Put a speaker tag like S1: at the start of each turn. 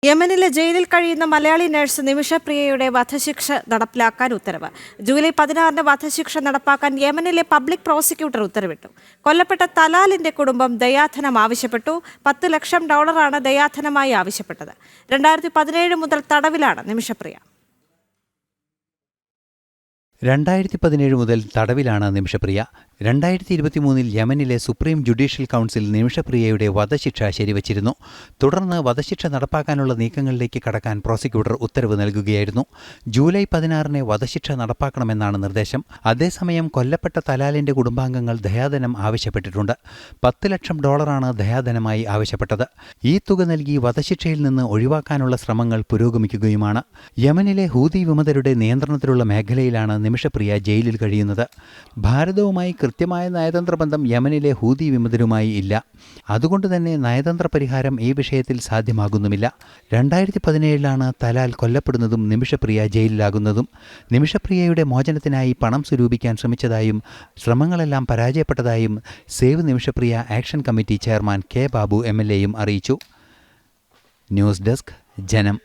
S1: യമനിലെ ജയിലിൽ കഴിയുന്ന മലയാളി നഴ്സ് നിമിഷപ്രിയയുടെ വധശിക്ഷ നടപ്പിലാക്കാൻ ഉത്തരവ്. ജൂലൈ 16-ന് വധശിക്ഷ നടപ്പാക്കാൻ യമനിലെ പബ്ലിക് പ്രോസിക്യൂട്ടർ ഉത്തരവിട്ടു. കൊല്ലപ്പെട്ട തലാലിന്റെ കുടുംബം ദയാധനം ആവശ്യപ്പെട്ടു. $10 ലക്ഷം ദയാധനമായി ആവശ്യപ്പെട്ടത്. 2017 മുതൽ തടവിലാണ് നിമിഷപ്രിയ.
S2: 2017 മുതൽ തടവിലാണ് നിമിഷപ്രിയ. 2023-ൽ യമനിലെ സുപ്രീം ജുഡീഷ്യൽ കൗൺസിൽ നിമിഷപ്രിയയുടെ വധശിക്ഷ ശരിവച്ചിരുന്നു. തുടർന്ന് വധശിക്ഷ നടപ്പാക്കാനുള്ള നീക്കങ്ങളിലേക്ക് കടക്കാൻ പ്രോസിക്യൂട്ടർ ഉത്തരവ് നൽകുകയായിരുന്നു. ജൂലൈ 16-ന് വധശിക്ഷ നടപ്പാക്കണമെന്നാണ് നിർദ്ദേശം. അതേസമയം കൊല്ലപ്പെട്ട തലാലിന്റെ കുടുംബാംഗങ്ങൾ ദയാധനം ആവശ്യപ്പെട്ടിട്ടുണ്ട്. $10 ലക്ഷം ദയാധനമായി ആവശ്യപ്പെട്ടത്. ഈ തുക നൽകി വധശിക്ഷയിൽ നിന്ന് ഒഴിവാക്കാനുള്ള ശ്രമങ്ങൾ പുരോഗമിക്കുകയുമാണ്. യമനിലെ ഹൂതി വിമതരുടെ നിയന്ത്രണത്തിലുള്ള മേഖലയിലാണ് നിമിഷപ്രിയ ജയിലിൽ കഴിയുന്നത്. ഭാരതവുമായി കൃത്യമായ നയതന്ത്ര ബന്ധം യമനിലെ ഹൂതി വിമതരുമായി ഇല്ല. അതുകൊണ്ടുതന്നെ നയതന്ത്ര പരിഹാരം ഈ വിഷയത്തിൽ സാധ്യമാകുന്നുമില്ല. 2017-ലാണ് തലാൽ കൊല്ലപ്പെടുന്നതും നിമിഷപ്രിയ ജയിലിലാകുന്നതും. നിമിഷപ്രിയയുടെ മോചനത്തിനായി പണം സ്വരൂപിക്കാൻ ശ്രമിച്ചതായും ശ്രമങ്ങളെല്ലാം പരാജയപ്പെട്ടതായും save Nimishapriya action committee chairman K Babu MLAയും അറിയിച്ചു. ന്യൂസ് ഡെസ്ക് ജനം.